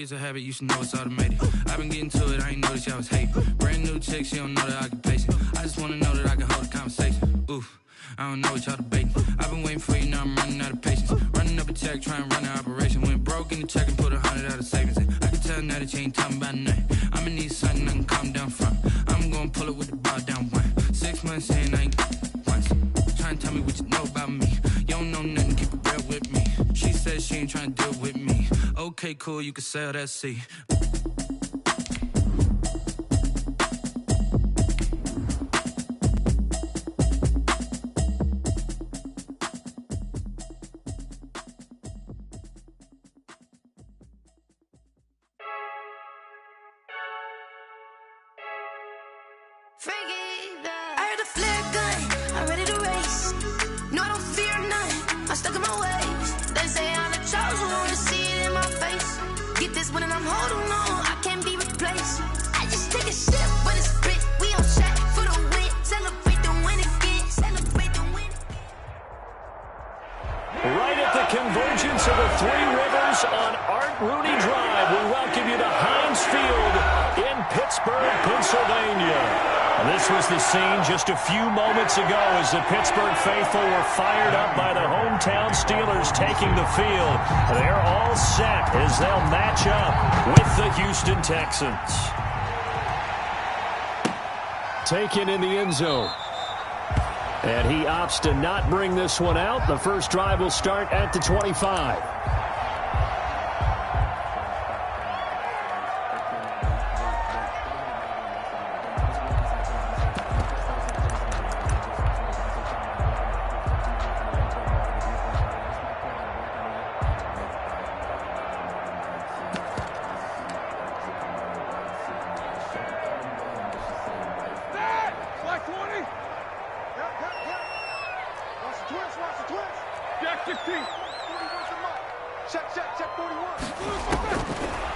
it's a habit, you should know it's automated. I've been getting to it, I ain't noticed y'all was hating. Brand new chick, she don't know that I can place it. I just wanna know that I can hold a conversation. Oof, I don't know what y'all debating. I've been waiting for you, now I'm running out of patience. Running up a check, trying to run an operation. Went broke in the check and put 100 out of savings in. I can tell now that you ain't talking about nothing. I'ma need something I can calm down from. I'm gonna pull it with the ball down one. 6 months in, I ain't once. Trying to tell me what you know about me. You don't know nothing, keep it real with me. She said she ain't trying to deal with me. Okay, cool, you can sell that seat. I heard a flare gun, I'm ready to race. No, I don't fear none, I'm stuck in my ways. They say I'm the chosen one, to see it in my face. Get this one and I'm holding on, I can't be replaced. I just take a sip, but it's spit. We on shot for the win. Celebrate the win again, celebrate the win. Right at the convergence of the Three Rivers on Art Rooney Drive, we welcome you to Heinz Field in Pittsburgh, Pennsylvania. And this was the scene just a few moments ago as the Pittsburgh faithful were fired up by the hometown Steelers taking the field. They're all set as they'll match up with the Houston Texans. Taken in the end zone. And he opts to not bring this one out. The first drive will start at the 25.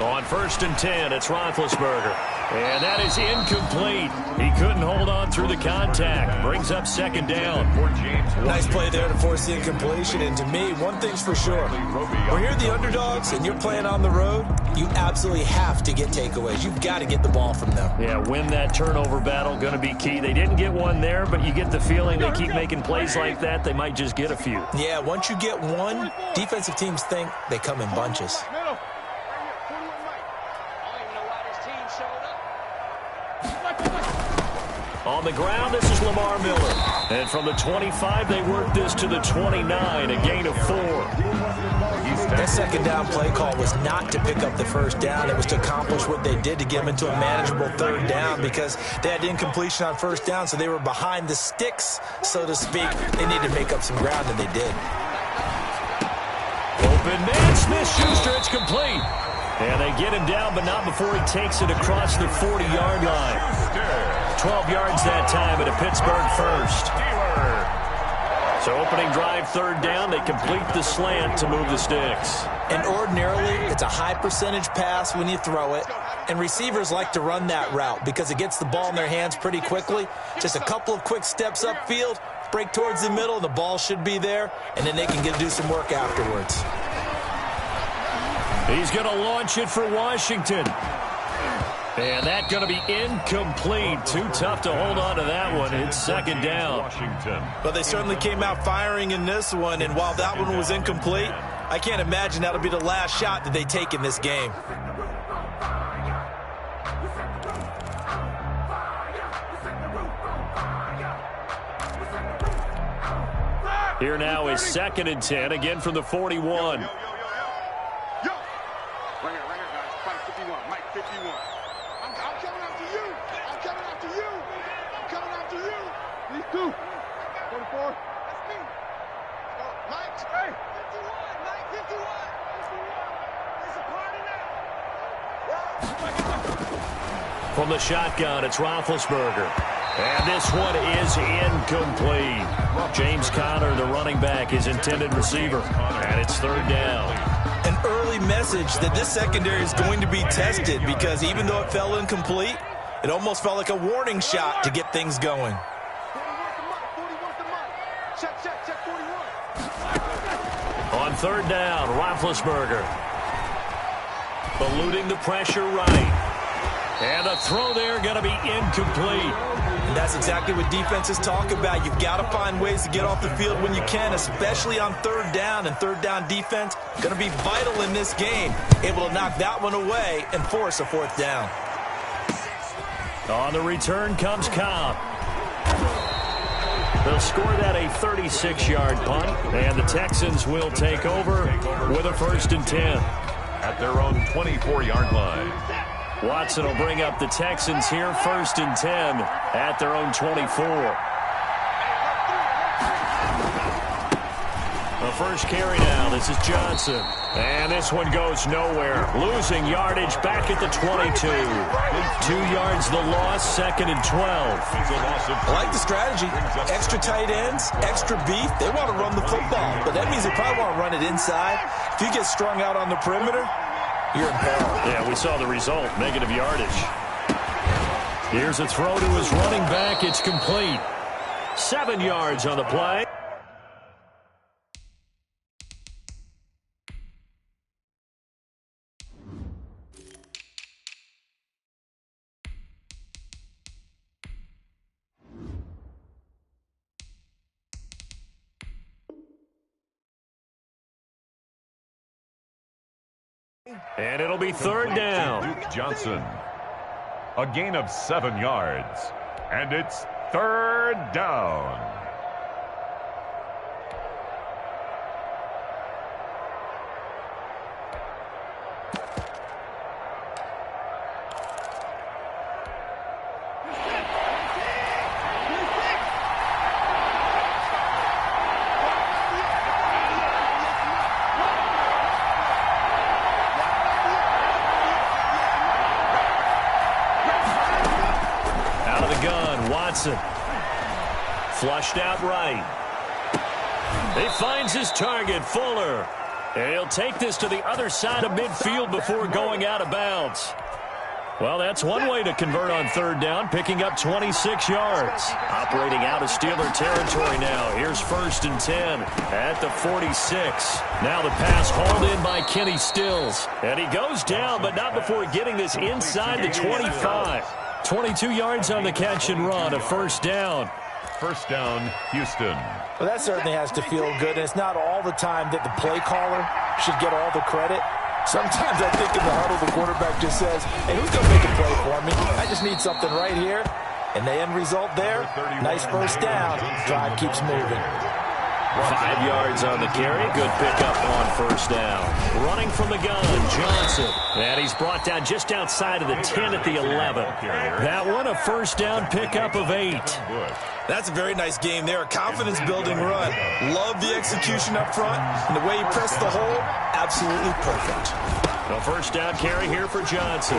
On 1st and 10, it's Roethlisberger. And that is incomplete. He couldn't hold on through the contact. Brings up 2nd down. Nice play there to force the incompletion. And to me, one thing's for sure. When you're the underdogs and you're playing on the road, you absolutely have to get takeaways. You've got to get the ball from them. Yeah, win that turnover battle, going to be key. They didn't get one there, but you get the feeling they keep making plays like that, they might just get a few. Yeah, once you get one, defensive teams think they come in bunches. On the ground, this is Lamar Miller. And from the 25, they work this to the 29, a gain of 4. That 2nd down play call was not to pick up the 1st down. It was to accomplish what they did to get them into a manageable 3rd down because they had incompletion on 1st down, so they were behind the sticks, so to speak. They needed to make up some ground, and they did. Open man, Smith-Schuster, it's complete. And they get him down, but not before he takes it across the 40-yard line. 12 yards that time at a Pittsburgh first. So opening drive 3rd down, they complete the slant to move the sticks. And ordinarily, it's a high percentage pass when you throw it. And receivers like to run that route because it gets the ball in their hands pretty quickly. Just a couple of quick steps upfield, break towards the middle, and the ball should be there. And then they can do some work afterwards. He's going to launch it for Washington. And that's going to be incomplete. Too tough to hold on to that one. It's 2nd down. Washington. But they certainly came out firing in this one. And while that one was incomplete, I can't imagine that'll be the last shot that they take in this game. Here now is 2nd and 10, again from the 41. From the shotgun, it's Roethlisberger. And this one is incomplete. James Conner, the running back, his intended receiver. And it's 3rd down. An early message that this secondary is going to be tested because even though it fell incomplete, it almost felt like a warning shot to get things going. On 3rd down, Roethlisberger. eluding the pressure right. And the throw there going to be incomplete. And that's exactly what defenses talk about. You've got to find ways to get off the field when you can, especially on third down. And third down defense going to be vital in this game. Able to knock that one away and force a fourth down. On the return comes Cobb. They'll score that a 36-yard punt, and the Texans will take over with a 1st and 10. At their own 24-yard line. Watson will bring up the Texans here, 1st and 10 at their own 24. The first carry now. This is Johnson. And this one goes nowhere. Losing yardage back at the 22. 2 yards the loss, 2nd and 12. I like the strategy. Extra tight ends, extra beef. They want to run the football, but that means they probably want to run it inside. If you get strung out on the perimeter, you're in peril. Yeah, we saw the result, negative yardage. Here's a throw to his running back. It's complete. 7 yards on the play. And it'll be 3rd down. Duke Johnson. A gain of 7 yards. And it's 3rd down. Flushed out right. He finds his target, Fuller. And he'll take this to the other side of midfield before going out of bounds. Well, that's one way to convert on 3rd down, picking up 26 yards. Operating out of Steeler territory now. Here's 1st and 10 at the 46. Now the pass hauled in by Kenny Stills. And he goes down, but not before getting this inside the 25. 22 yards on the catch and run, a 1st down. 1st down, Houston. Well, that certainly has to feel good. And it's not all the time that the play caller should get all the credit. Sometimes I think in the huddle, the quarterback just says, hey, who's going to make a play for me? I just need something right here. And the end result there, nice 1st down. Drive keeps moving. 5 yards on the carry. Good pickup on 1st down. Running from the gun, Johnson. And he's brought down just outside of the 10 at the 11. That one a 1st down pickup of 8. That's a very nice game there. A confidence-building run. Love the execution up front. And the way he pressed the hole, absolutely perfect. The 1st down carry here for Johnson.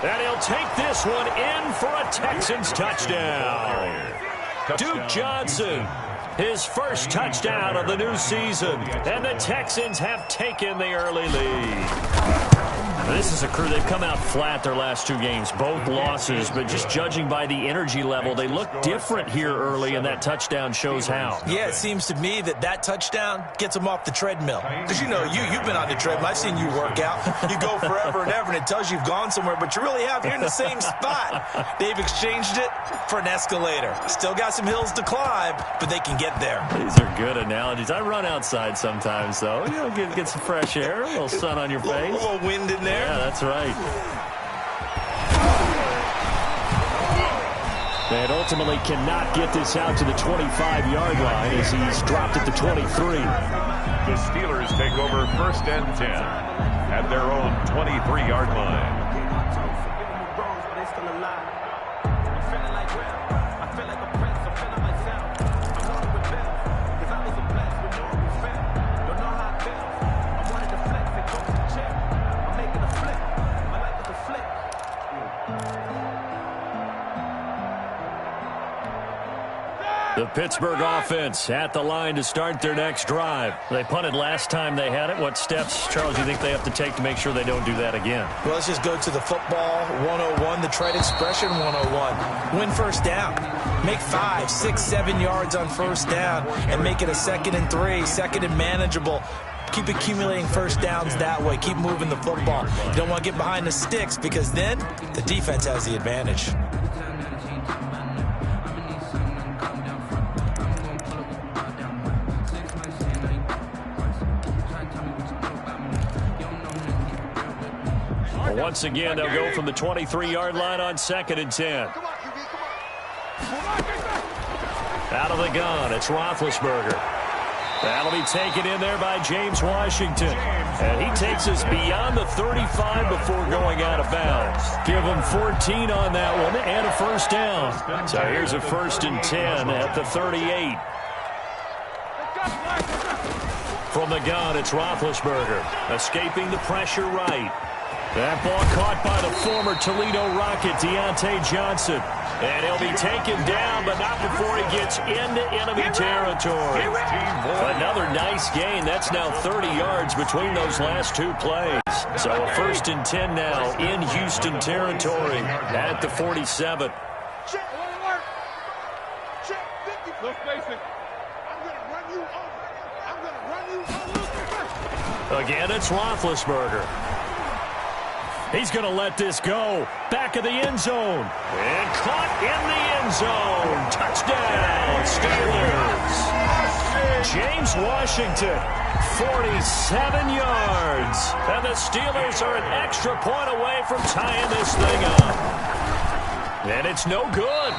And he'll take this one in for a Texans touchdown. Duke Johnson, his first touchdown of the new season. And the Texans have taken the early lead. This is a crew, they've come out flat their last 2 games, both losses, but just judging by the energy level, they look different here early, and that touchdown shows how. Yeah, it seems to me that touchdown gets them off the treadmill. Because you know, you've been on the treadmill. I've seen you work out. You go forever and ever, and it tells you you've gone somewhere, but you really have. You're in the same spot. They've exchanged it for an escalator. Still got some hills to climb, but they can get there. These are good analogies. I run outside sometimes, though. You know, get some fresh air, a little sun on your face. A little wind in there. Yeah, that's right. And ultimately cannot get this out to the 25-yard line as he's dropped at the 23. The Steelers take over 1st and 10 at their own 23-yard line. The Pittsburgh offense at the line to start their next drive. They punted last time they had it. What steps, Charles, do you think they have to take to make sure they don't do that again? Well, let's just go to the football 101, the trade expression 101. Win 1st down. Make 5, 6, 7 yards on 1st down and make it a 2nd and 3, 2nd and manageable. Keep accumulating first downs that way. Keep moving the football. You don't want to get behind the sticks because then the defense has the advantage. Once again, they'll go from the 23-yard line on 2nd and 10. Out of the gun, it's Roethlisberger. That'll be taken in there by James Washington. And he takes us beyond the 35 before going out of bounds. Give him 14 on that one and a first down. So here's a 1st and 10 at the 38. From the gun, it's Roethlisberger. Escaping the pressure right. That ball caught by the former Toledo Rocket, Deontay Johnson. And he'll be taken down, but not before he gets into enemy territory. Another nice gain. That's now 30 yards between those last two plays. So a 1st and 10 now in Houston territory at the 47. Again, it's Roethlisberger. He's going to let this go. Back of the end zone. And caught in the end zone. Touchdown, Steelers. James Washington, 47 yards. And the Steelers are an extra point away from tying this thing up. And it's no good.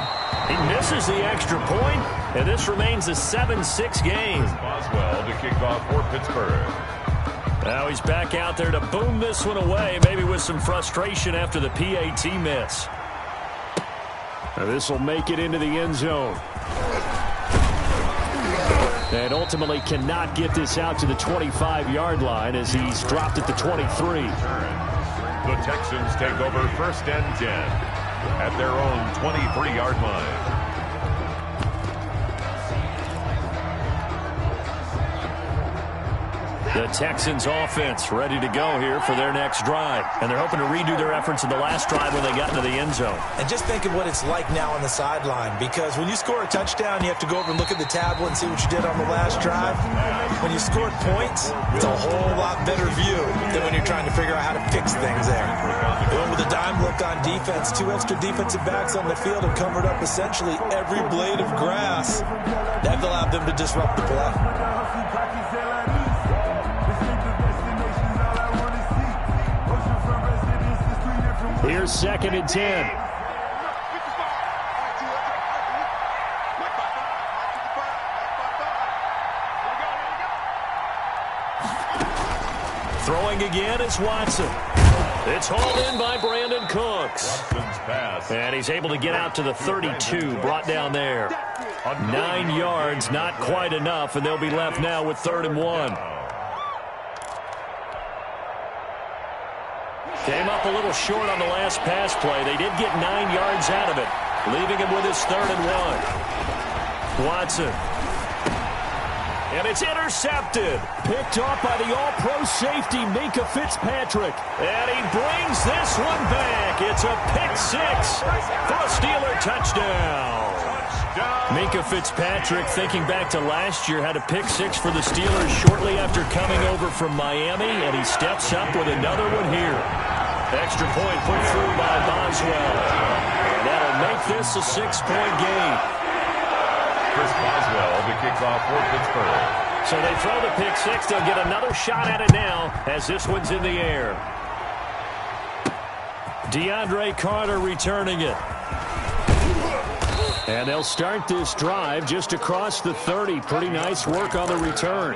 He misses the extra point, and this remains a 7-6 game. Boswell to kick off for Pittsburgh. Now he's back out there to boom this one away, maybe with some frustration after the PAT miss. Now this will make it into the end zone. And ultimately cannot get this out to the 25-yard line as he's dropped at the 23. The Texans take over 1st and 10 at their own 23-yard line. The Texans offense ready to go here for their next drive. And they're hoping to redo their efforts in the last drive when they got into the end zone. And just think of what it's like now on the sideline, because when you score a touchdown, you have to go over and look at the tablet and see what you did on the last drive. When you scored points, it's a whole lot better view than when you're trying to figure out how to fix things there. They went with a dime look on defense. 2 extra defensive backs on the field and covered up essentially every blade of grass. That allowed them to disrupt the play. Here's 2nd and 10. Throwing again is Watson. It's hauled in by Brandon Cooks. And he's able to get out to the 32, brought down there. 9 yards, not quite enough, and they'll be left now with 3rd and 1. Came up a little short on the last pass play. They did get 9 yards out of it, leaving him with his 3rd and 1. Watson. And it's intercepted. Picked off by the all-pro safety, Minkah Fitzpatrick. And he brings this one back. It's a pick-6 for a Steeler touchdown. Minkah Fitzpatrick, thinking back to last year, had a pick-6 for the Steelers shortly after coming over from Miami, and he steps up with another one here. Extra point put through by Boswell. And that'll make this a 6-point game. Chris Boswell to kick off for Pittsburgh. So they throw the pick-6. They'll get another shot at it now as this one's in the air. DeAndre Carter returning it. And they'll start this drive just across the 30. Pretty nice work on the return.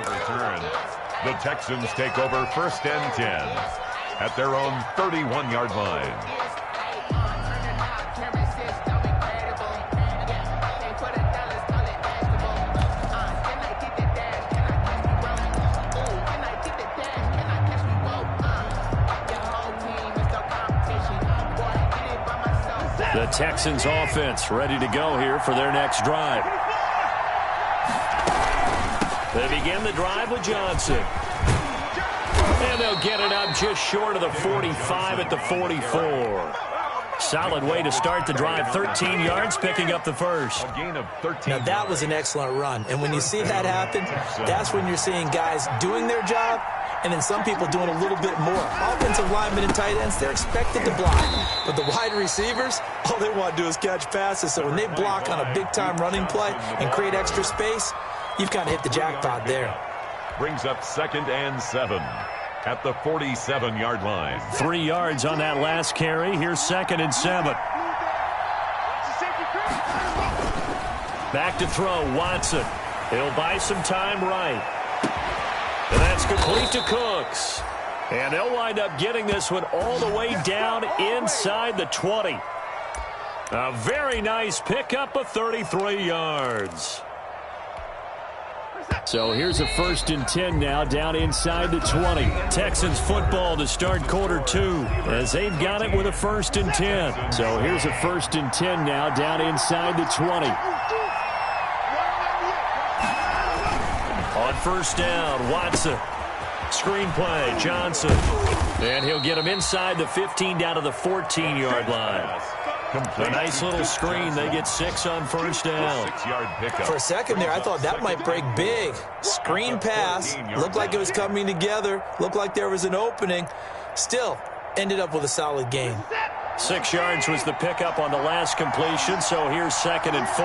The Texans take over 1st and 10 at their own 31-yard line. The Texans offense ready to go here for their next drive. They begin the drive with Johnson. And they'll get it up just short of the 45 at the 44. Solid way to start the drive. 13 yards, picking up the first. A gain of 13. Now, that was an excellent run. And when you see that happen, that's when you're seeing guys doing their job and then some people doing a little bit more. Offensive linemen and tight ends, they're expected to block. But the wide receivers, all they want to do is catch passes. So when they block on a big-time running play and create extra space, you've kind of hit the jackpot there. Brings up 2nd and 7 at the 47-yard line. 3 yards on that last carry. Here's 2nd and 7. Back to throw, Watson. He'll buy some time right. And that's complete to Cooks. And they'll wind up getting this one all the way down inside the 20. A very nice pickup of 33 yards. So here's a 1st and 10 now down inside the 20. Texans football to start quarter 2 as they've got it with a 1st and 10. So here's a 1st and 10 now down inside the 20. On 1st down, Watson. Screen play, Johnson. And he'll get him inside the 15 down to the 14-yard line. A nice little screen. They get 6 on 1st down. 6-yard pickup. For a second there, I thought that might break big. Screen pass. Looked like it was coming together. Looked like there was an opening. Still, ended up with a solid gain. 6 yards was the pickup on the last completion, so here's 2nd and 4.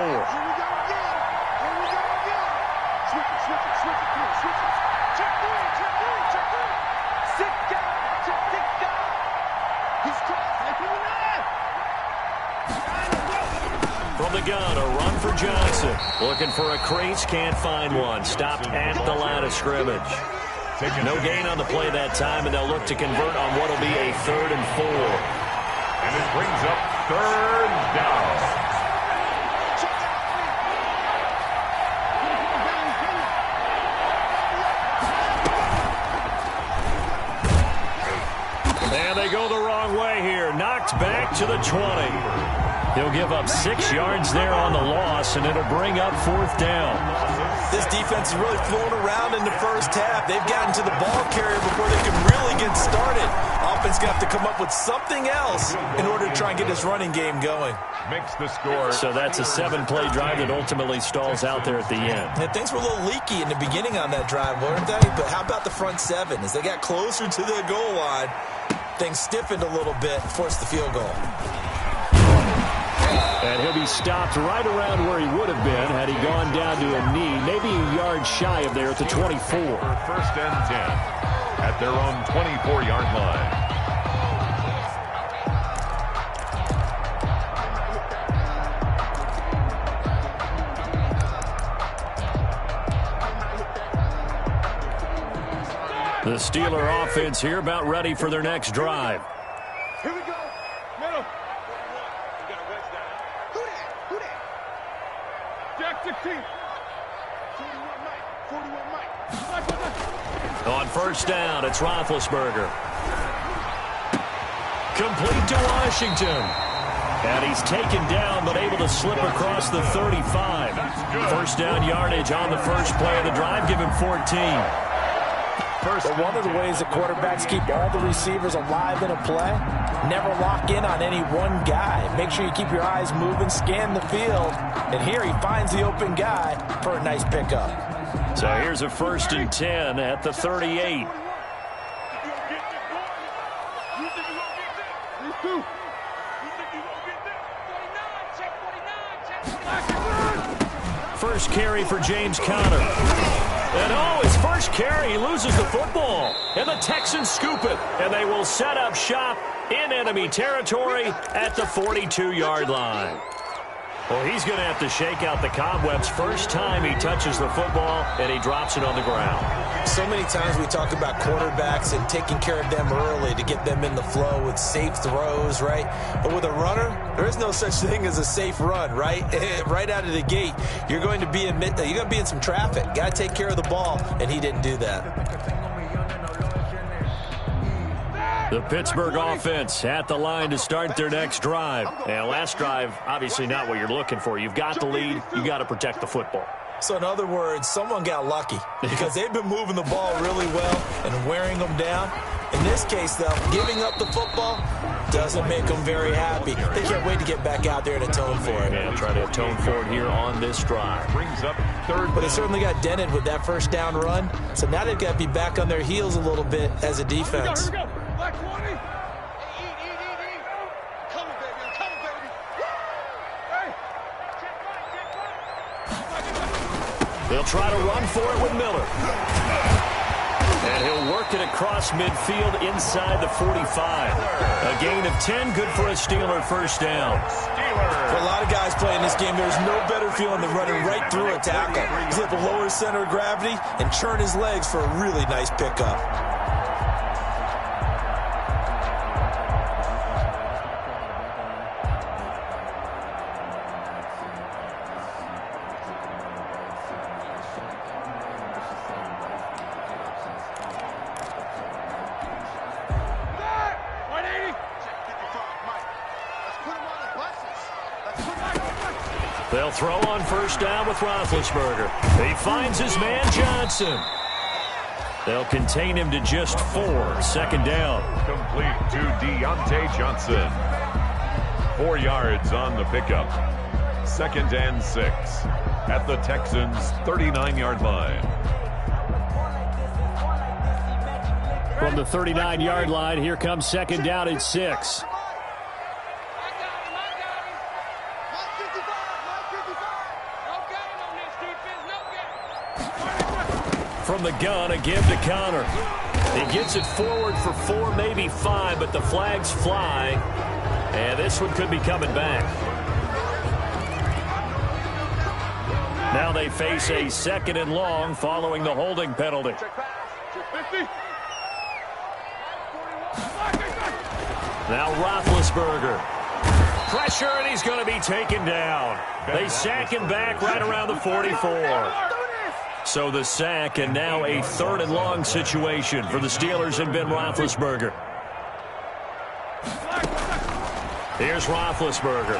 From the gun, a run for Johnson. Looking for a crease, can't find one. Stopped at the line of scrimmage. No gain on the play that time, and they'll look to convert on what will be a 3rd and 4. And it brings up 3rd down. And they go the wrong way here. Knocked back to the 20. He'll give up 6 yards there on the loss, and it'll bring up 4th down. This defense is really flown around in the first half. They've gotten to the ball carrier before they can really get started. Offense going to have to come up with something else in order to try and get this running game going. Makes the score. So that's a 7-play drive that ultimately stalls out there at the end. And things were a little leaky in the beginning on that drive, weren't they? But how about the front 7? As they got closer to the goal line, things stiffened a little bit, forced the field goal. And he'll be stopped right around where he would have been had he gone down to a knee, maybe a yard shy of there at the 24. 1st and 10 at their own 24-yard line. The Steeler offense here about ready for their next drive. Here we go. Middle. Who that? Jack 16. 41 Mike. On 1st down, it's Roethlisberger. Complete to Washington. And he's taken down, but able to slip across the 35. 1st down yardage on the first play of the drive. Give him 14. But one of the ways that quarterbacks keep all the receivers alive in a play, never lock in on any one guy. Make sure you keep your eyes moving, scan the field. And here he finds the open guy for a nice pickup. So here's a 1st and 10 at the 38. First carry for James Conner. And his first carry, he loses the football. And the Texans scoop it. And they will set up shop in enemy territory at the 42-yard line. Well, he's going to have to shake out the cobwebs first time he touches the football, and he drops it on the ground. So many times we talk about quarterbacks and taking care of them early to get them in the flow with safe throws, right? But with a runner, there is no such thing as a safe run, right? Right out of the gate, you're going to be in some traffic. Got to take care of the ball, and he didn't do that. The Pittsburgh offense at the line to start their next drive. And last drive, obviously not what you're looking for. You've got the lead. You've got to protect the football. So in other words, someone got lucky because they've been moving the ball really well and wearing them down. In this case, though, giving up the football doesn't make them very happy. They can't wait to get back out there and atone for it. And try to atone for it here on this drive. Brings up third. But they certainly got dented with that first down run. So now they've got to be back on their heels a little bit as a defense. Here we go. Black 20. Hey, eat. I'm coming, baby. Hey. They'll try to run for it with Miller. And he'll work it across midfield inside the 45. A gain of 10, good for a Steeler first down. For a lot of guys playing this game, there's no better feeling than running right through a tackle. He's able to lower his center of gravity and churn his legs for a really nice pickup. They'll throw on first down with Roethlisberger. He finds his man Johnson. They'll contain him to just 4. Second down. Complete to Deontay Johnson. 4 yards on the pickup. 2nd and 6 at the Texans' 39-yard line. From the 39-yard line, here comes second down at 6. From the gun, a give to Connor. He gets it forward for 4, maybe 5, but the flags fly. And this one could be coming back. Now they face a 2nd and long following the holding penalty. Now Roethlisberger. Pressure, and he's going to be taken down. They sack him back right around the 44. So the sack, and now a 3rd and long situation for the Steelers and Ben Roethlisberger. Here's Roethlisberger.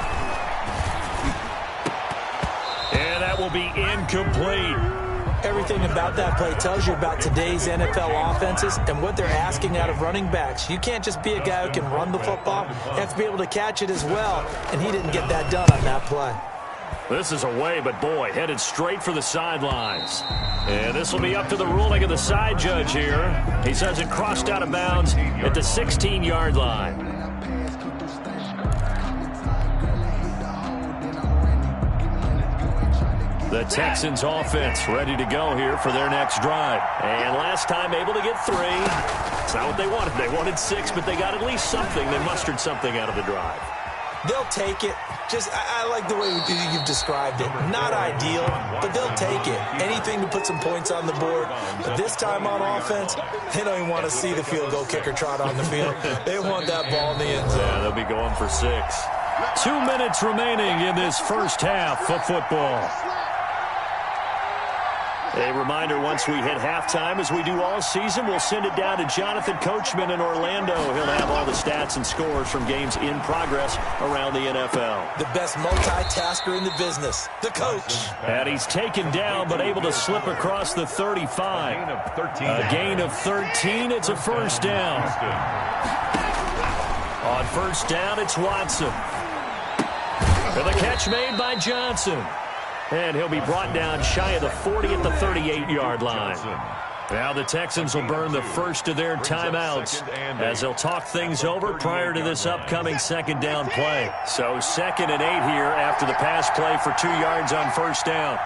And that will be incomplete. Everything about that play tells you about today's NFL offenses and what they're asking out of running backs. You can't just be a guy who can run the football. You have to be able to catch it as well, and he didn't get that done on that play. This is away, but boy, headed straight for the sidelines. And this will be up to the ruling of the side judge here. He says it crossed out of bounds at the 16-yard line. The Texans offense ready to go here for their next drive. And last time able to get 3. It's not what they wanted. They wanted 6, but they got at least something. They mustered something out of the drive. They'll take it. I like the way you've described it. Not ideal, but they'll take it. Anything to put some points on the board. But this time on offense, they don't even want to see the field goal kicker trot on the field. They want that ball in the end zone. Yeah, they'll be going for 6. 2 minutes remaining in this first half of football. A reminder, once we hit halftime, as we do all season, we'll send it down to Jonathan Coachman in Orlando. He'll have all the stats and scores from games in progress around the NFL. The best multitasker in the business, the coach. And he's taken down, but able to slip across the 35. A gain of 13. It's a first down. On first down, it's Watson. And the catch made by Johnson. And he'll be brought down shy of the 40 at the 38-yard line. Now the Texans will burn the first of their timeouts as they'll talk things over prior to this upcoming second down play. So 2nd and 8 here after the pass play for 2 yards on first down.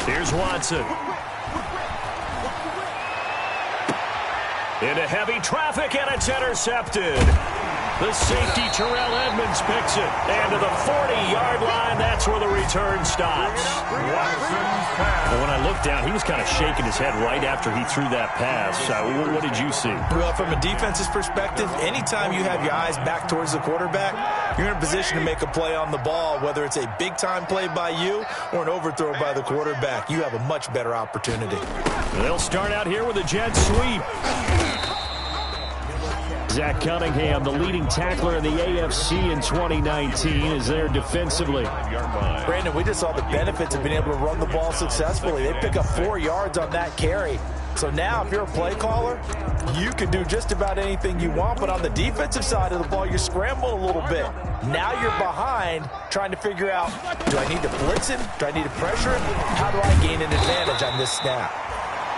Here's Watson. Into heavy traffic, and it's intercepted. The safety, Terrell Edmonds, picks it. And to the 40-yard line, that's where the return stops. Well, when I looked down, he was kind of shaking his head right after he threw that pass. What did you see? Well, from a defense's perspective, anytime you have your eyes back towards the quarterback, you're in a position to make a play on the ball, whether it's a big-time play by you or an overthrow by the quarterback. You have a much better opportunity. They'll start out here with a jet sweep. Zach Cunningham, the leading tackler in the AFC in 2019, is there defensively. Brandon, we just saw the benefits of being able to run the ball successfully. They pick up 4 yards on that carry. So now if you're a play caller, you can do just about anything you want, but on the defensive side of the ball, you're scrambling a little bit. Now you're behind trying to figure out, do I need to blitz him? Do I need to pressure him? How do I gain an advantage on this snap?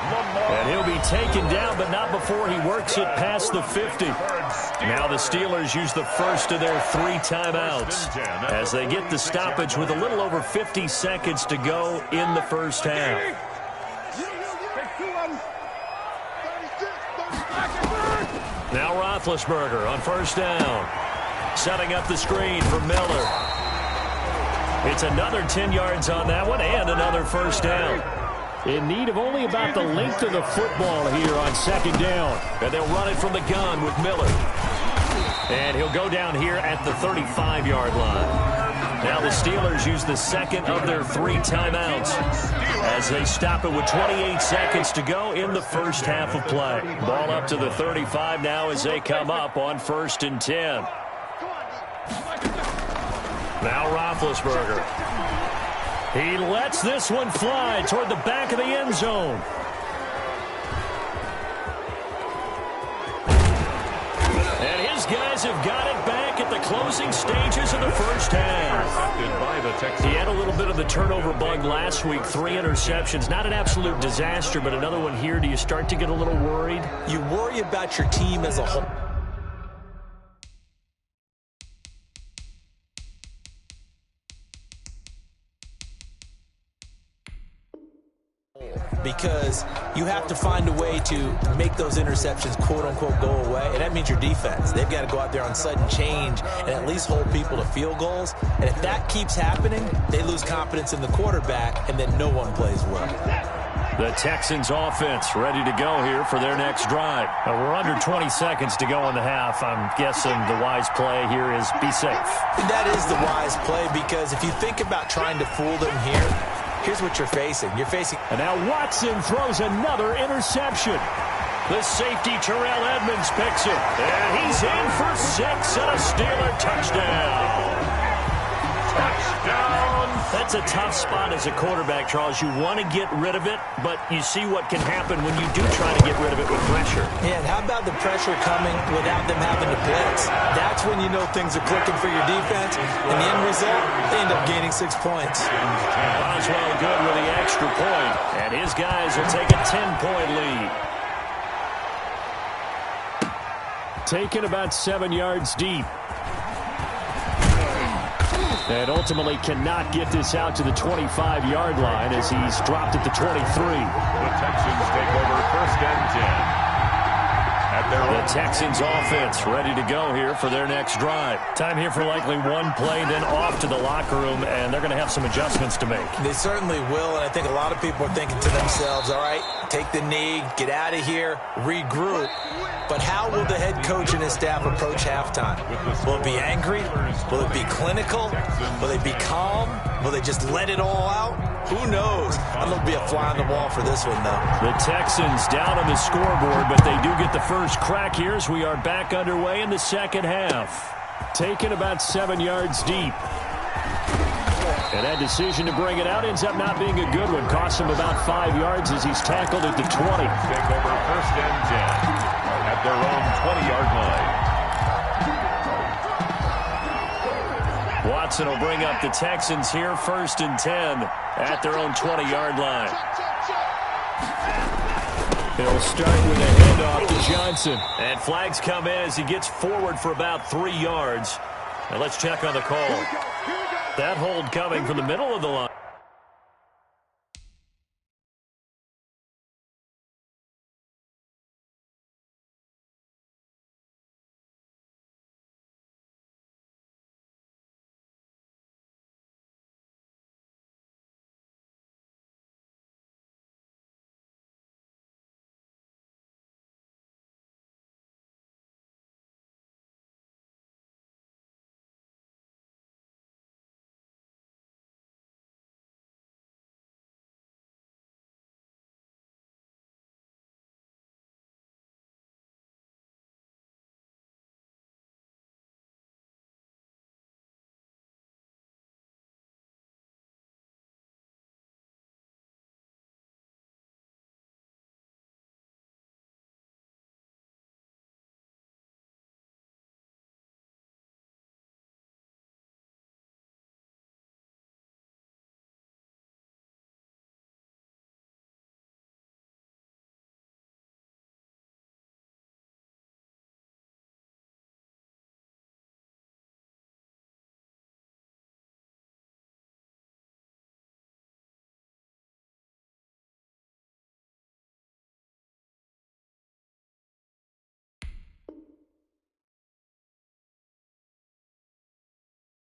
And he'll be taken down, but not before he works it past the 50. Now the Steelers use the first of their 3 timeouts as they get the stoppage with a little over 50 seconds to go in the first half. Now Roethlisberger on first down. Setting up the screen for Miller. It's another 10 yards on that one and another first down. In need of only about the length of the football here on second down. And they'll run it from the gun with Miller. And he'll go down here at the 35-yard line. Now the Steelers use the second of their 3 timeouts as they stop it with 28 seconds to go in the first half of play. Ball up to the 35 now as they come up on 1st and 10. Now Roethlisberger. He lets this one fly toward the back of the end zone. And his guys have got it back at the closing stages of the first half. He had a little bit of the turnover bug last week, 3 interceptions. Not an absolute disaster, but another one here. Do you start to get a little worried? You worry about your team as a whole. Because you have to find a way to make those interceptions, quote-unquote, go away, and that means your defense. They've got to go out there on sudden change and at least hold people to field goals. And if that keeps happening, they lose confidence in the quarterback, and then no one plays well. The Texans offense ready to go here for their next drive. We're under 20 seconds to go in the half. I'm guessing the wise play here is be safe. That is the wise play, because if you think about trying to fool them here, here's what you're facing. You're facing... And now Watson throws another interception. The safety, Terrell Edmonds, picks it. And he's in for 6 and a Steeler touchdown. Touchdown. That's a tough spot as a quarterback, Charles. You want to get rid of it, but you see what can happen when you do try to get rid of it with pressure. Yeah, and how about the pressure coming without them having to blitz? That's when you know things are clicking for your defense. And the end result, they end up gaining 6 points. Boswell good with the extra point, and his guys will take a 10-point lead. Taken about 7 yards deep. And ultimately cannot get this out to the 25-yard line as he's dropped at the 23. The Texans take over 1st and 10. The Texans offense ready to go here for their next drive. Time here for likely one play, then off to the locker room, and they're going to have some adjustments to make. They certainly will, and I think a lot of people are thinking to themselves, all right, take the knee, get out of here, regroup. But how will the head coach and his staff approach halftime? Will it be angry? Will it be clinical? Will they be calm? Will they just let it all out? Who knows? I'm going to be a fly on the wall for this one, though. The Texans down on the scoreboard, but they do get the first crack here as we are back underway in the second half. Taken about 7 yards deep. And that decision to bring it out ends up not being a good one. Costs him about 5 yards as he's tackled at the 20. Take over 1st and 10 at their own 20-yard line. Watson will bring up the Texans here 1st and 10 at their own 20-yard line. They'll start with a handoff to Johnson. And flags come in as he gets forward for about 3 yards. Now let's check on the call. That hold coming from the middle of the line.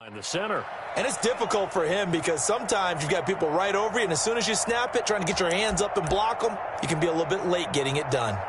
In the center. And it's difficult for him because sometimes you've got people right over you, and as soon as you snap it, trying to get your hands up and block them, you can be a little bit late getting it done.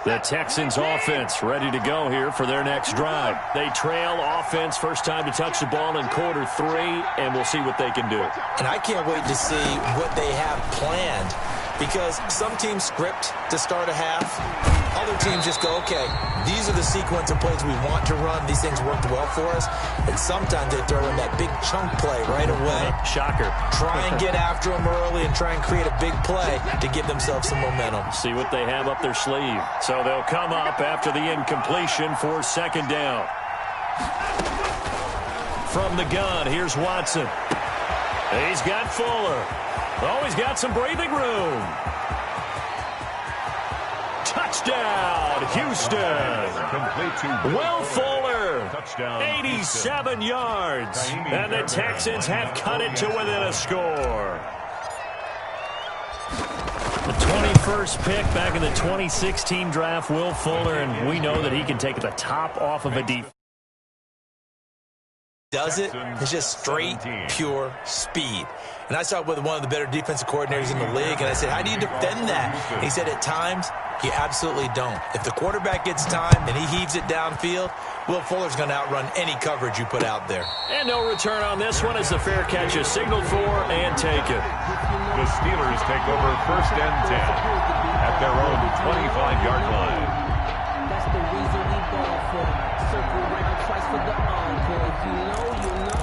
The Texans offense ready to go here for their next drive. They trail offense, first time to touch the ball in quarter 3, and we'll see what they can do. And I can't wait to see what they have planned, because some teams script to start a half. Other teams just go, okay, these are the sequence of plays we want to run. These things worked well for us. And sometimes they throw in that big chunk play right away. Shocker. Try and get after them early and try and create a big play to give themselves some momentum. See what they have up their sleeve. So they'll come up after the incompletion for second down. From the gun, here's Watson. He's got Fuller. Oh, he's got some breathing room. Touchdown, Houston. Complete to Will Fuller, touchdown, 87 yards. And the Texans have cut it to within a score. The 21st pick back in the 2016 draft, Will Fuller, and we know that he can take the top off of a defense. Does it? It's just straight, pure speed. And I saw it with one of the better defensive coordinators in the league, and I said, how do you defend that? And he said, at times, you absolutely don't. If the quarterback gets time and he heaves it downfield, Will Fuller's going to outrun any coverage you put out there. And no return on this one as the fair catch is signaled for and taken. The Steelers take over first and 10 at their own 25-yard line. That's the reason we ball for. Circle around twice for the encore. If you know, you know.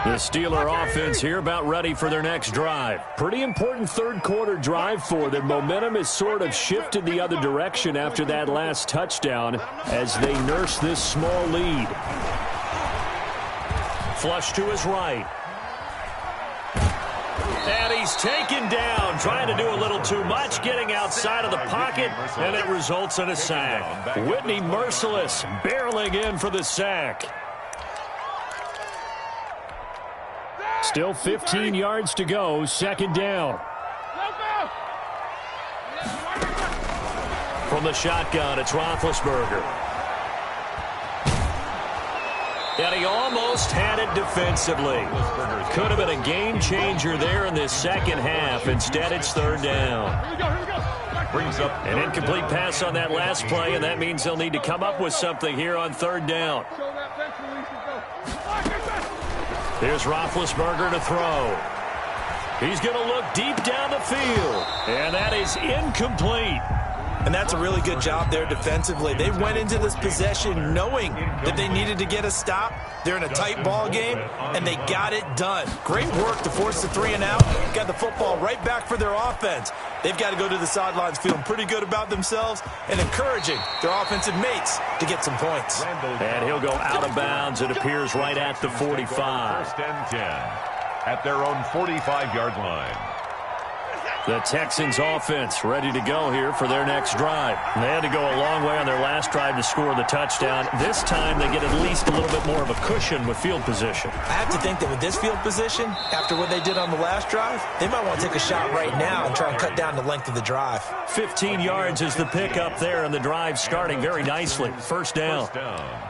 The Steeler offense here about ready for their next drive. Pretty important third quarter drive for them. Momentum has sort of shifted the other direction after that last touchdown as they nurse this small lead. Flush to his right. And he's taken down, trying to do a little too much, getting outside of the pocket, and it results in a sack. Whitney Merciless barreling in for the sack. Still 15 yards to go, second down. From the shotgun, it's Roethlisberger. And he almost had it defensively. Could have been a game changer there in this second half. Instead, it's third down. Brings up An incomplete pass on that last play, and that means they'll need to come up with something here on third down. Here's Roethlisberger to throw. He's going to look deep down the field, and that is incomplete. And that's a really good job there defensively. They went into this possession knowing that they needed to get a stop. They're in a tight ball game, and they got it done. Great work to force the 3 and out. Got the football right back for their offense. They've got to go to the sidelines feeling pretty good about themselves and encouraging their offensive mates to get some points. And he'll go out of bounds, it appears, right at the 45. first and 10 at their own 45-yard line. The Texans offense ready to go here for their next drive. They had to go a long way on their last drive to score the touchdown. This time they get at least a little bit more of a cushion with field position. I have to think that with this field position, after what they did on the last drive, they might want to take a shot right now and try and cut down the length of the drive. 15 yards is the pickup there, and the drive starting very nicely. First down. First down.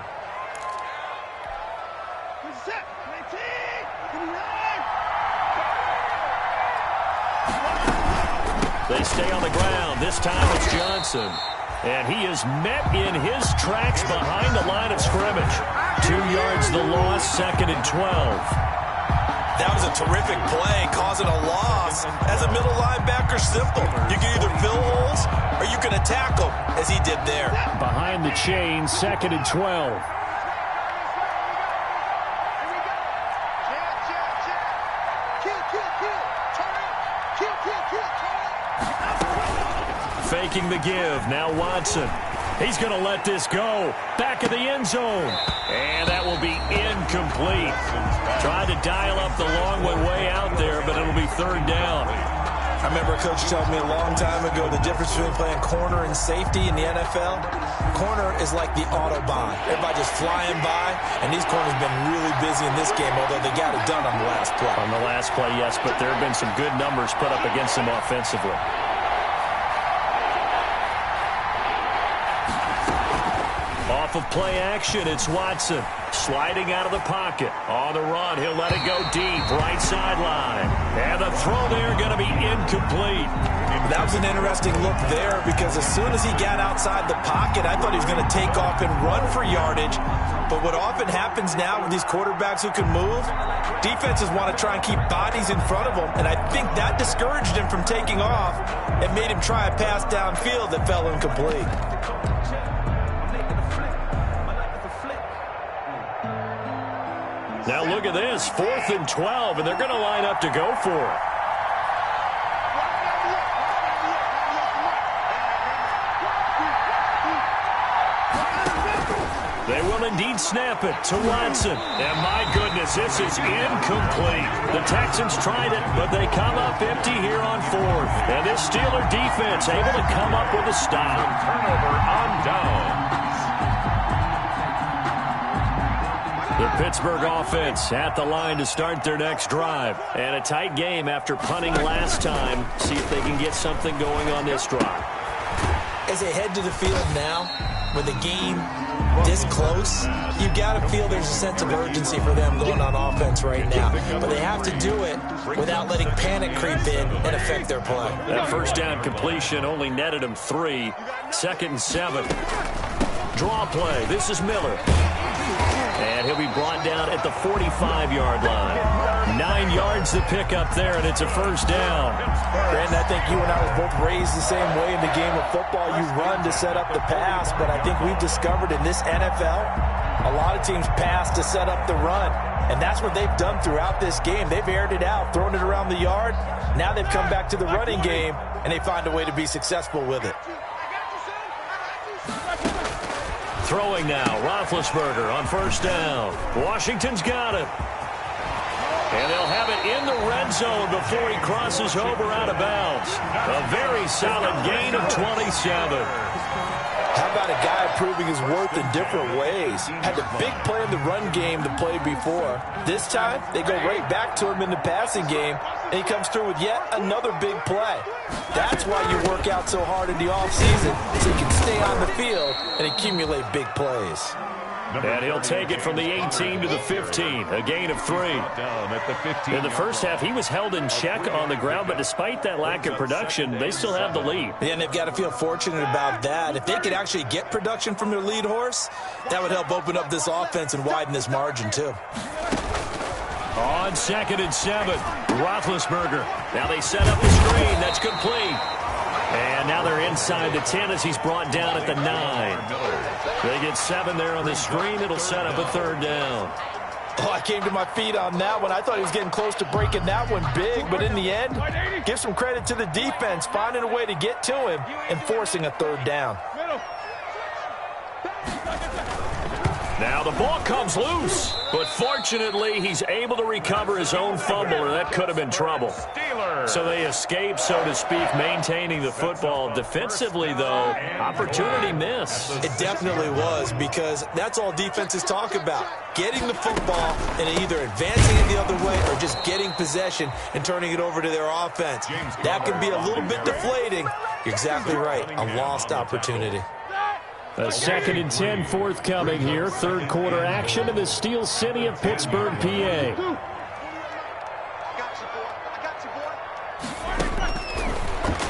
They stay on the ground. This time it's Johnson. And he is met in his tracks behind the line of scrimmage. 2 yards the loss, second and 12. That was a terrific play, causing a loss. As a middle linebacker, simple. You can either fill holes or you can attack them, as he did there. Behind the chain, second and 12. Faking the give. Now Watson. He's going to let this go. Back of the end zone. And that will be incomplete. Tried to dial up the long way out there, but it'll be third down. I remember a coach telling me a long time ago the difference between playing corner and safety in the NFL. Corner is like the Autobahn. Everybody just flying by, and these corners have been really busy in this game, although they got it done on the last play. On the last play, yes, but there have been some good numbers put up against them offensively. Off of play action, it's Watson. Sliding out of the pocket. On the run, he'll let it go deep. Right sideline. And the throw there going to be incomplete. That was an interesting look there because as soon as he got outside the pocket, I thought he was going to take off and run for yardage. But what often happens now with these quarterbacks who can move, defenses want to try and keep bodies in front of them. And I think that discouraged him from taking off and made him try a pass downfield that fell incomplete. Now look at this, 4th and 12, and they're going to line up to go for it. They will indeed snap it to Watson. And my goodness, this is incomplete. The Texans tried it, but they come up empty here on 4th. And this Steeler defense able to come up with a stop. Turnover on down. The Pittsburgh offense at the line to start their next drive. And a tight game after punting last time. See if they can get something going on this drive. As they head to the field now, with the game this close, you've got to feel there's a sense of urgency for them going on offense right now. But they have to do it without letting panic creep in and affect their play. That first down completion only netted them 3. 2nd and 7. Draw play. This is Miller. And he'll be brought down at the 45-yard line. 9 yards to pick up there, and it's a first down. Brandon, I think you and I were both raised the same way in the game of football. You run to set up the pass, but I think we've discovered in this NFL, a lot of teams pass to set up the run. And that's what they've done throughout this game. They've aired it out, thrown it around the yard. Now they've come back to the running game, and they find a way to be successful with it. Throwing now, Roethlisberger on first down. Washington's got it. And they'll have it in the red zone before he crosses over out of bounds. A very solid gain of 27. How about a guy proving his worth in different ways? Had the big play in the run game the play before. This time, they go right back to him in the passing game, and he comes through with yet another big play. That's why you work out so hard in the offseason, so you can stay on the field and accumulate big plays. And he'll take it from the 18 to the 15, a gain of 3. In the first half, he was held in check on the ground, but despite that lack of production, they still have the lead. Yeah, and they've got to feel fortunate about that. If they could actually get production from their lead horse, that would help open up this offense and widen this margin, too. On 2nd and 7, Roethlisberger. Now they set up the screen. That's complete. And now they're inside the 10 as he's brought down at the 9. They get 7 there on the screen. It'll set up a 3rd down. Oh, I came to my feet on that one. I thought he was getting close to breaking that one big, but in the end, give some credit to the defense, finding a way to get to him and forcing a 3rd down. Now the ball comes loose, but fortunately he's able to recover his own fumble, or that could have been trouble. So they escape, so to speak, maintaining the football. Defensively, though, opportunity missed. It definitely was, because that's all defenses talk about. Getting the football and either advancing it the other way or just getting possession and turning it over to their offense. That can be a little bit deflating. You're exactly right, a lost opportunity. A 2nd and 10 forthcoming here. 3rd quarter action in the Steel City of Pittsburgh, PA.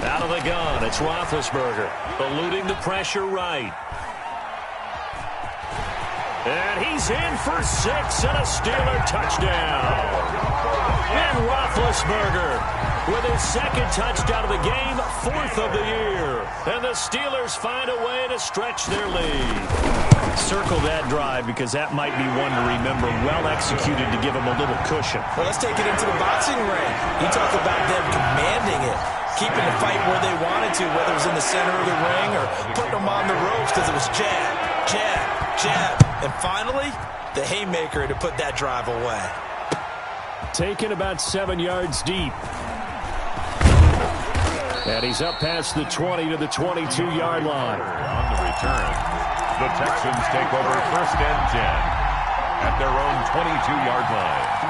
Out of the gun, it's Roethlisberger, eluding the pressure right. And he's in for 6 and a Steeler touchdown. And Roethlisberger with his 2nd touchdown of the game, 4th of the year. And the Steelers find a way to stretch their lead. Circle that drive because that might be one to remember. Well executed to give them a little cushion. Well, let's take it into the boxing ring. You talk about them commanding it, keeping the fight where they wanted to, whether it was in the center of the ring or putting them on the ropes because it was jab, jab, jab. And finally, the haymaker to put that drive away. Taken about 7 yards deep. And he's up past the 20 to the 22-yard line. On the return, the Texans take over 1st and 10 at their own 22-yard line.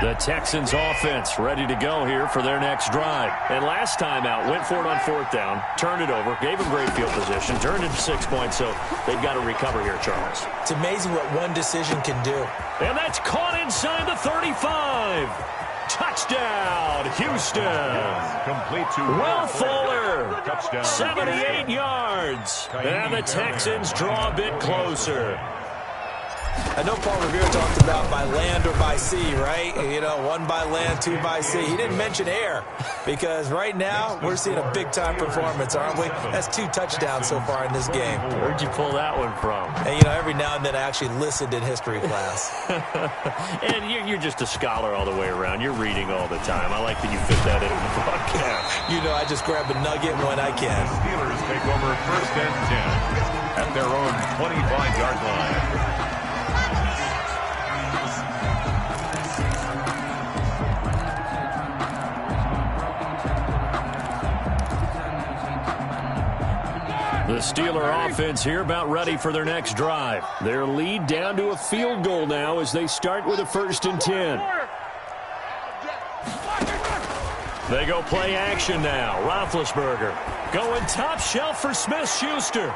The Texans offense ready to go here for their next drive. And last time out, went for it on 4th down, turned it over, gave them great field position, turned it to 6 points, so they've got to recover here, Charles. It's amazing what one decision can do. And that's caught inside the 35. Touchdown, Houston. Complete to Will Fuller. Touchdown. 78 yards. And the Texans draw a bit closer. I know Paul Revere talked about by land or by sea, right? You know, 1 by land, 2 by sea. He didn't mention air because right now we're seeing a big-time performance, aren't we? That's 2 touchdowns so far in this game. Where'd you pull that one from? And, you know, every now and then I actually listened in history class. And you're just a scholar all the way around. You're reading all the time. I like that you fit that into the broadcast. You know, I just grab a nugget when I can. Steelers take over 1st and 10 at their own 25-yard line. The Steeler offense here about ready for their next drive. Their lead down to a field goal now as they start with a 1st and 10. They go play action now. Roethlisberger going top shelf for Smith-Schuster.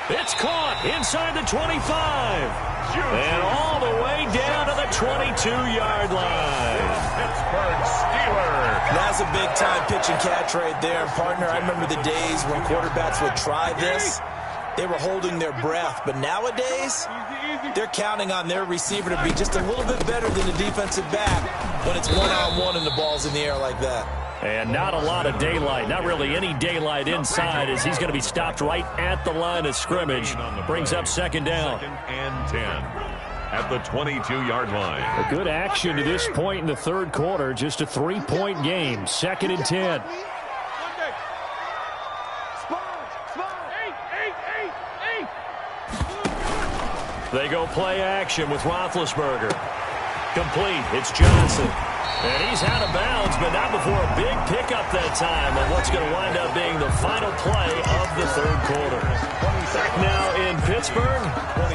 It's caught inside the 25. And all the way down to the 22-yard line. Pittsburgh Steelers. That's a big-time pitch and catch right there. Partner, I remember the days when quarterbacks would try this. They were holding their breath. But nowadays, they're counting on their receiver to be just a little bit better than the defensive back when it's one-on-one and the ball's in the air like that. And not a lot of daylight, not really any daylight inside as he's going to be stopped right at the line of scrimmage. Brings up 2nd down. 2nd and 10 at the 22-yard line. A good action to this point in the 3rd quarter. Just a 3-point game. 2nd and 10. They go play action with Roethlisberger. Complete. It's Johnson. And he's out of bounds, but not before a big pickup that time on what's going to wind up being the final play of the 3rd quarter. Back now in Pittsburgh.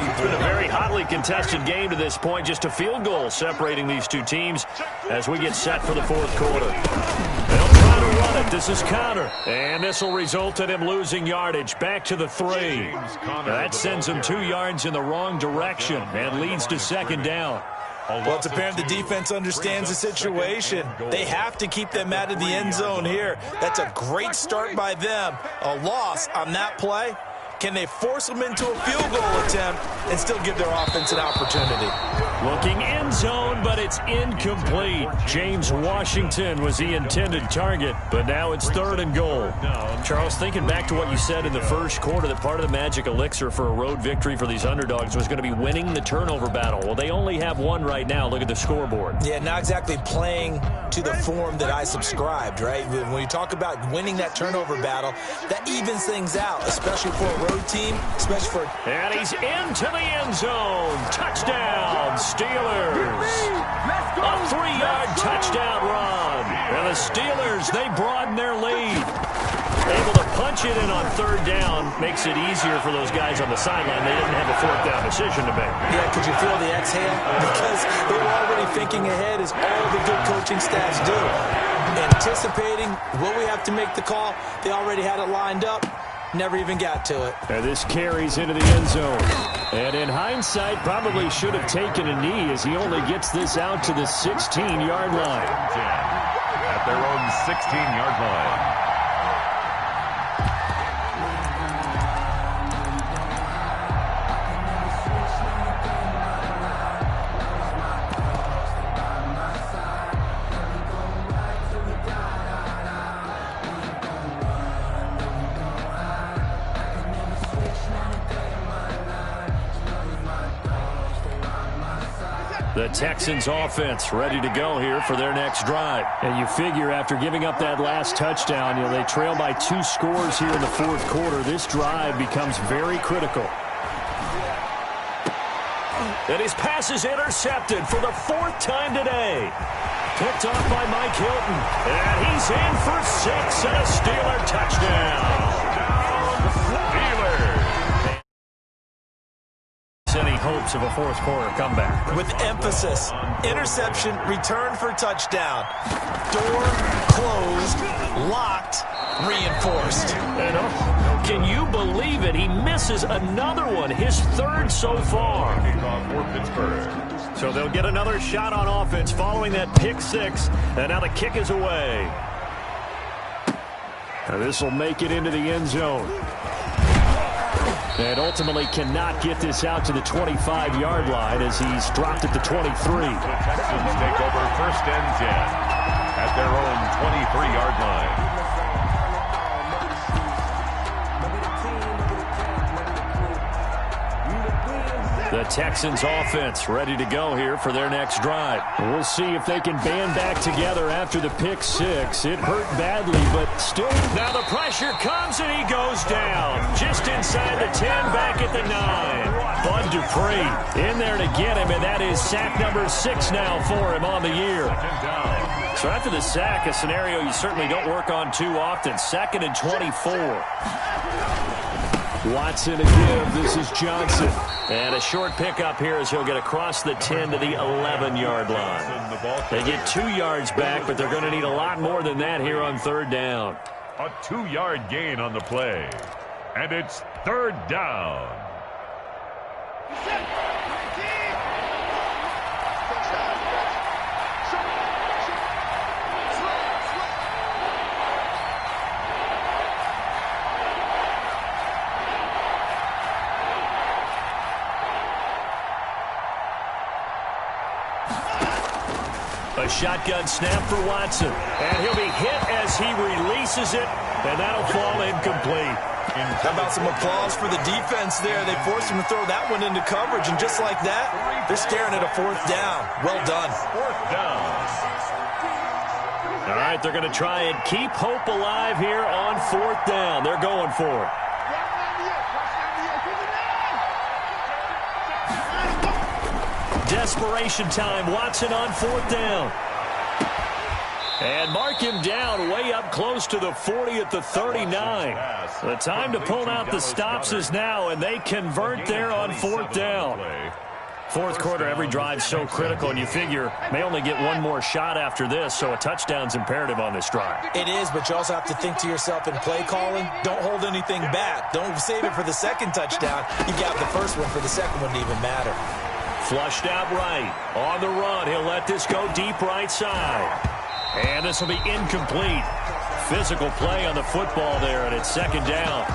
It's been a very hotly contested game to this point. Just a field goal separating these two teams as we get set for the 4th quarter. They'll try to run it. This is Connor. And this will result in him losing yardage. Back to the 3. That sends him 2 yards in the wrong direction and leads to 2nd down. Well, it's apparent the defense understands the situation. They have to keep them out of the end zone here. That's a great start by them. A loss on that play. Can they force them into a field goal attempt and still give their offense an opportunity? Looking end zone, but it's incomplete. James Washington was the intended target, but now it's 3rd and goal. Charles, thinking back to what you said in the 1st quarter, that part of the magic elixir for a road victory for these underdogs was going to be winning the turnover battle. Well, they only have one right now. Look at the scoreboard. Yeah, not exactly playing to the form that I subscribed, right? When you talk about winning that turnover battle, that evens things out, especially for a road team, especially for... And he's into the end zone. Touchdown, Steelers. A 3-yard touchdown run. And the Steelers, they broaden their lead. Able to punch it in on 3rd down makes it easier for those guys on the sideline. They didn't have a 4th down decision to make. Yeah, could you feel the exhale? Because they were already thinking ahead, as all the good coaching staffs do. Anticipating, will we have to make the call? They already had it lined up. Never even got to it. And this carries into the end zone. And in hindsight, probably should have taken a knee as he only gets this out to the 16-yard line. At their own 16-yard line. The Texans offense ready to go here for their next drive. And you figure after giving up that last touchdown, you know, they trail by 2 scores here in the 4th quarter. This drive becomes very critical. And his pass is intercepted for the 4th time today. Picked off by Mike Hilton. And he's in for 6 and a Steeler touchdown. Any hopes of a fourth-quarter comeback? With emphasis. Interception, return for touchdown. Door closed, locked, reinforced. And can you believe it? He misses another one, his 3rd so far. So they'll get another shot on offense following that pick 6. And now the kick is away. And this will make it into the end zone. And ultimately cannot get this out to the 25-yard line as he's dropped at the 23. The Texans take over 1st and 10 at their own 23-yard line. The Texans offense ready to go here for their next drive. We'll see if they can band back together after the pick 6. It hurt badly, but still. Now the pressure comes and he goes down. Just inside the 10, back at the 9. Bud Dupree in there to get him, and that is sack number 6 now for him on the year. So after the sack, a scenario you certainly don't work on too often. 2nd and 24. Watson again. This is Johnson. And a short pickup here as he'll get across the 10 to the 11-yard line. They get 2 yards back, but they're going to need a lot more than that here on 3rd down. A 2-yard gain on the play. And it's 3rd down. A shotgun snap for Watson. And he'll be hit as he releases it, and that'll fall incomplete. How about some applause for the defense there? They forced him to throw that one into coverage, and just like that, they're staring at a 4th down. Well done. 4th down. All right, they're going to try and keep hope alive here on 4th down. They're going for it. Desperation time. Watson on 4th down. And mark him down way up close to the 40 at the 39. The time to pull out the stops is now, and they convert there on 4th down. 4th quarter, every drive so critical, and you figure may only get one more shot after this, so a touchdown's imperative on this drive. It is, but you also have to think to yourself in play calling, don't hold anything back. Don't save it for the 2nd touchdown. You got the 1st one for the 2nd one to even matter. Flushed out right. On the run, he'll let this go deep right side. And this will be incomplete. Physical play on the football there, and it's 2nd down.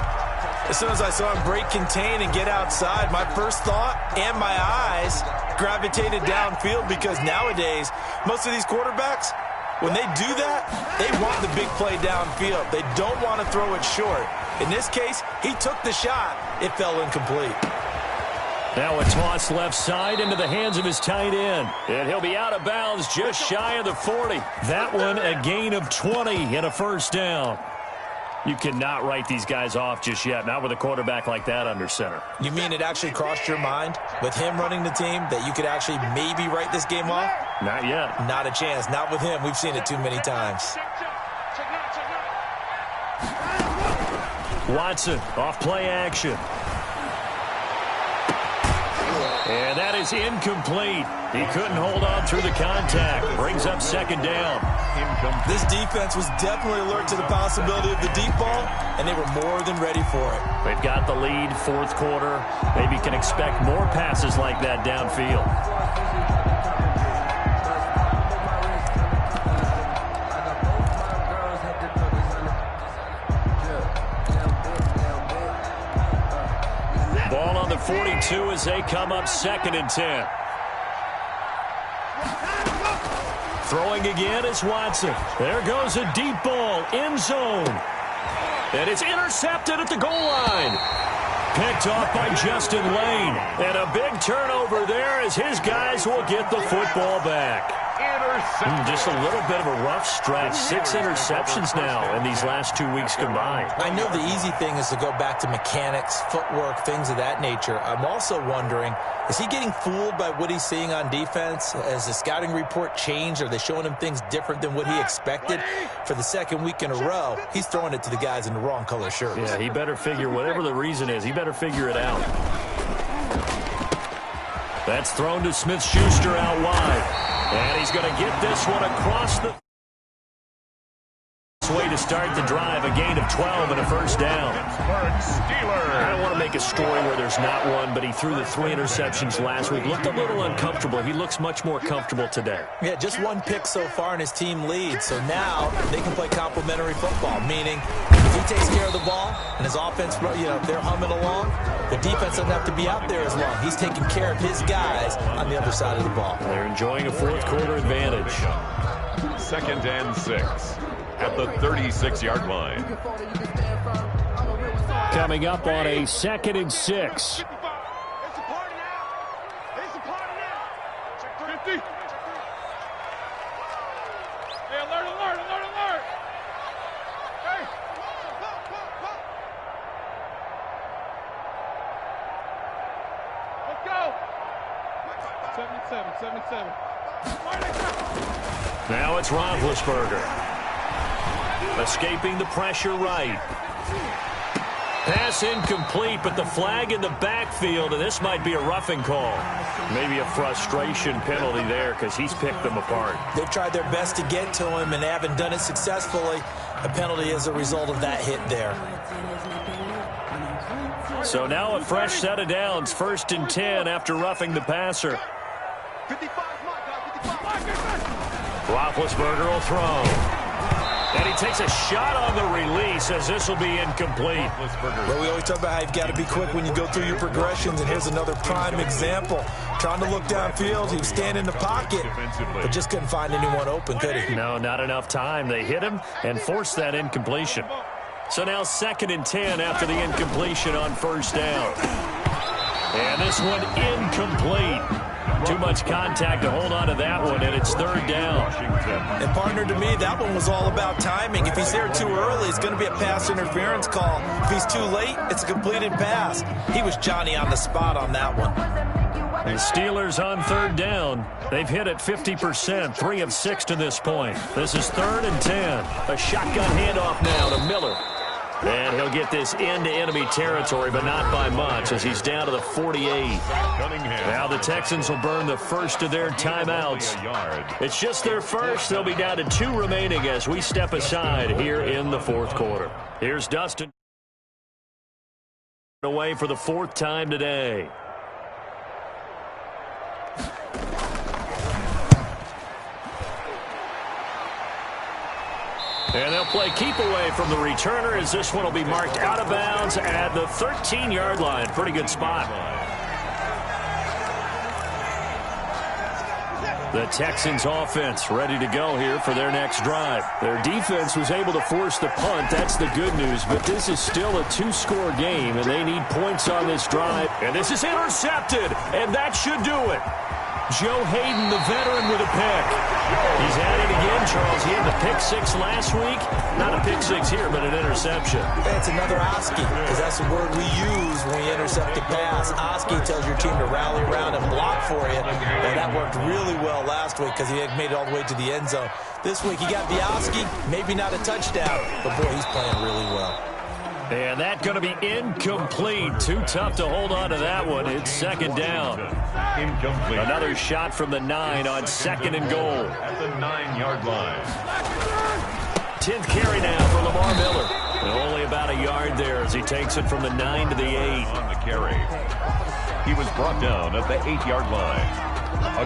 As soon as I saw him break contain and get outside, my first thought and my eyes gravitated downfield, because nowadays, most of these quarterbacks, when they do that, they want the big play downfield. They don't want to throw it short. In this case, he took the shot. It fell incomplete. Now a toss left side into the hands of his tight end. And he'll be out of bounds just shy of the 40. That one a gain of 20 and a 1st down. You cannot write these guys off just yet, not with a quarterback like that under center. You mean it actually crossed your mind with him running the team that you could actually maybe write this game off? Not yet. Not a chance. Not with him. We've seen it too many times. Watson off play action. And that is incomplete. He couldn't hold on through the contact. Brings up 2nd down. This defense was definitely alert to the possibility of the deep ball, and they were more than ready for it. They've got the lead, 4th quarter. Maybe can expect more passes like that downfield. Ball on the 42 as they come up 2nd and 10. Throwing again is Watson. There goes a deep ball, end zone. And it's intercepted at the goal line. Picked off by Justin Lane. And a big turnover there as his guys will get the football back. Intercepted. Just a little bit of a rough stretch. 6 interceptions now in these last 2 weeks combined. I know the easy thing is to go back to mechanics, footwork, things of that nature. I'm also wondering, is he getting fooled by what he's seeing on defense? Has the scouting report changed? Are they showing him things different than what he expected? For the second week in a row, he's throwing it to the guys in the wrong color shirts. Yeah, he better figure, whatever the reason is, he better figure it out. That's thrown to Smith-Schuster out wide. And he's going to get this one across the way to start the drive. A gain of 12 and a first down. I don't want to make a story where there's not one, but he threw the 3 interceptions last week. Looked a little uncomfortable. He looks much more comfortable today. Yeah, just 1 pick so far, and his team leads. So now they can play complementary football, meaning if he takes care of the ball and his offense, they're humming along, the defense doesn't have to be out there as long. He's taking care of his guys on the other side of the ball. They're enjoying a fourth-quarter advantage. 2nd and 6 at the 36-yard line. Coming up on a 2nd and 6. It's a party now. It's a party now. Check 50. Hey, alert, alert, alert, alert. Hey. Let's go. 77. Now it's Roethlisberger. Escaping the pressure right. Pass incomplete, but the flag in the backfield, and this might be a roughing call. Maybe a frustration penalty there because he's picked them apart. They've tried their best to get to him and haven't done it successfully. A penalty as a result of that hit there. So now a fresh set of downs, 1st and 10 after roughing the passer. 55, guys. Roethlisberger will throw. And he takes a shot on the release as this will be incomplete. Well, we always talk about how you've got to be quick when you go through your progressions, and here's another prime example. Trying to look downfield, he was standing in the pocket, but just couldn't find anyone open, could he? No, not enough time. They hit him and forced that incompletion. So now 2nd and 10 after the incompletion on 1st down. And this one incomplete. Too much contact to hold on to that one, and it's 3rd down. And partner, to me, that one was all about timing. If he's there too early, it's going to be a pass interference call. If he's too late, it's a completed pass. He was Johnny on the spot on that one. The Steelers on 3rd down. They've hit it 50%, 3 of 6 to this point. This is 3rd and 10. A shotgun handoff now to Miller. And he'll get this into enemy territory, but not by much, as he's down to the 48. Now the Texans will burn the first of their timeouts. It's just their first. They'll be down to 2 remaining as we step aside here in the 4th quarter. Here's Dustin away for the 4th time today. And they'll play keep away from the returner as this one will be marked out of bounds at the 13-yard line. Pretty good spot. The Texans offense ready to go here for their next drive. Their defense was able to force the punt. That's the good news. But this is still a 2-score game, and they need points on this drive. And this is intercepted, and that should do it. Joe Hayden, the veteran, with a pick. He's at it again, Charles. He had the pick 6 last week. Not a pick 6 here, but an interception. It's another Oski, because that's the word we use when we intercept a pass. Oski tells your team to rally around and block for you. And that worked really well last week because he had made it all the way to the end zone. This week he got the Oski, maybe not a touchdown, but boy, he's playing really well. And that's going to be incomplete. Too tough to hold on to that one. It's 2nd down. Incomplete. Another shot from the 9 on 2nd and goal. At the 9-yard line. 10th carry now for Lamar Miller. And only about a yard there as he takes it from the 9 to the 8. On the carry. He was brought down at the 8-yard line.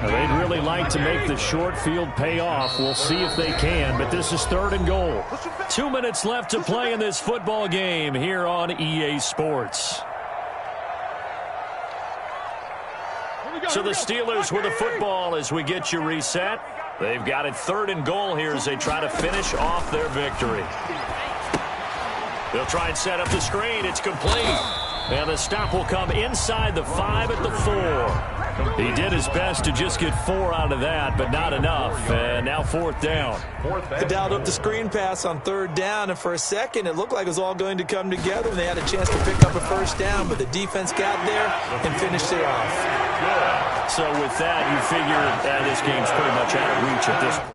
They'd really like to make the short field pay off. We'll see if they can, but this is 3rd and goal. 2 minutes left to play in this football game here on EA Sports. So the Steelers with a football as we get you reset. They've got it 3rd and goal here as they try to finish off their victory. They'll try and set up the screen. It's complete. And the stop will come inside the 5 at the 4. He did his best to just get 4 out of that, but not enough. And now 4th down. They dialed up the screen pass on 3rd down, and for a second it looked like it was all going to come together, and they had a chance to pick up a 1st down, but the defense got there and finished it off. So with that, you figure this game's pretty much out of reach at this point.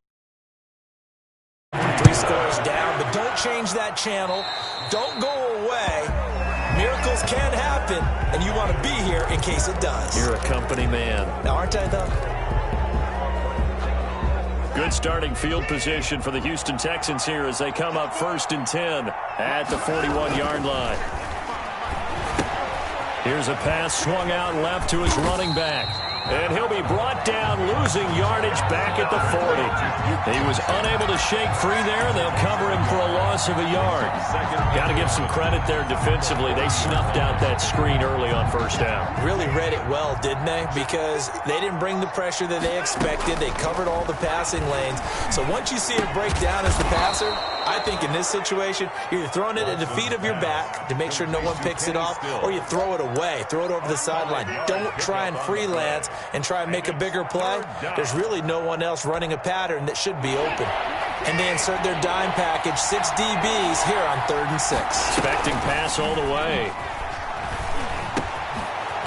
3 scores down, but don't change that channel. Don't go away. Miracles can happen, and you want to be here in case it does. You're a company man. Now, aren't I, though? Good starting field position for the Houston Texans here as they come up 1st and 10 at the 41-yard line. Here's a pass swung out left to his running back. And he'll be brought down, losing yardage back at the 40. He was unable to shake free there. They'll cover him for a loss of a yard. Got to give some credit there defensively. They snuffed out that screen early on 1st down. Really read it well, didn't they? Because they didn't bring the pressure that they expected. They covered all the passing lanes. So once you see it break down as the passer, I think in this situation, you're throwing it at the feet of your back to make sure no one picks it off, or you throw it away, throw it over the sideline. Don't try and freelance and try and make a bigger play. There's really no one else running a pattern that should be open. And they insert their dime package, 6 DBs here on 3rd and 6. Expecting pass all the way.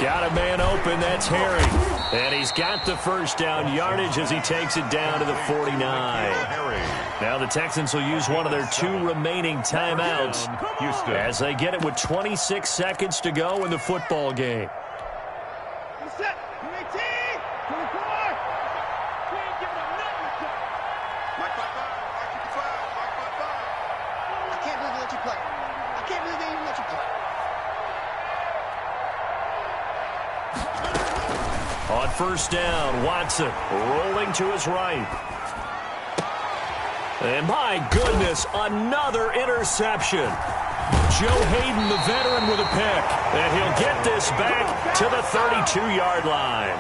Got a man open, that's Harry. And he's got the 1st down yardage as he takes it down to the 49. Now the Texans will use one of their 2 remaining timeouts as they get it with 26 seconds to go in the football game. Set. 18. 24. We ain't giving up nothing. Mark 55. Mark 55. Mark 55. I can't believe they let you play. I can't believe they even let you play. On 1st down, Watson rolling to his right. And my goodness, another interception. Joe Hayden, the veteran, with a pick. And he'll get this back to the 32-yard line.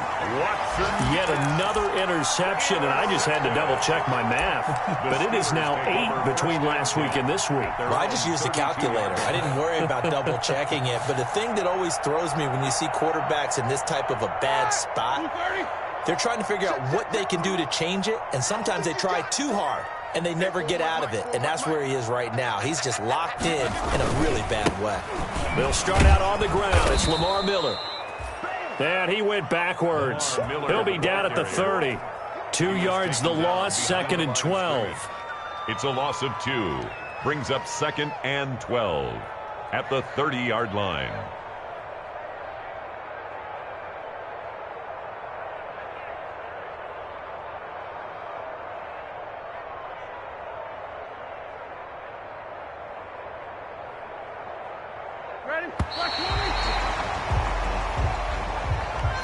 Yet another interception, and I just had to double-check my math. But it is now 8 between last week and this week. Well, I just used a calculator. I didn't worry about double-checking it. But the thing that always throws me when you see quarterbacks in this type of a bad spot, they're trying to figure out what they can do to change it, and sometimes they try too hard, and they never get out of it, and that's where he is right now. He's just locked in a really bad way. They'll start out on the ground. It's Lamar Miller. And he went backwards. He'll be down at the 30. 2 yards the loss, 2nd and 12. It's a loss of 2. Brings up 2nd and 12 at the 30-yard line.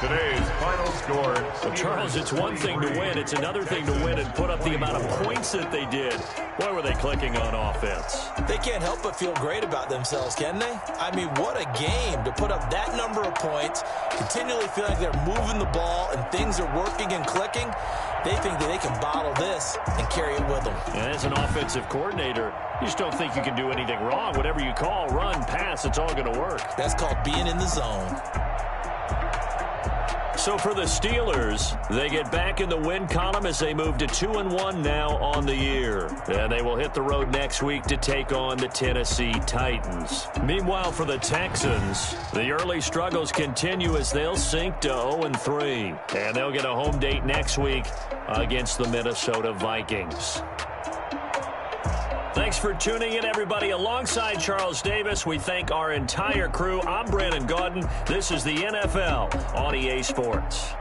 Today's final score. Well, Charles, it's one thing to win. It's another thing to win and put up the amount of points that they did. Boy, were they clicking on offense. They can't help but feel great about themselves, can they? I mean, what a game to put up that number of points, continually feel like they're moving the ball and things are working and clicking. They think that they can bottle this and carry it with them. And as an offensive coordinator, you just don't think you can do anything wrong. Whatever you call, run, pass, it's all going to work. That's called being in the zone. So for the Steelers, they get back in the win column as they move to 2-1 now on the year. And they will hit the road next week to take on the Tennessee Titans. Meanwhile, for the Texans, the early struggles continue as they'll sink to 0-3. And they'll get a home date next week against the Minnesota Vikings. Thanks for tuning in, everybody. Alongside Charles Davis, we thank our entire crew. I'm Brandon Gaudin. This is the NFL on EA Sports.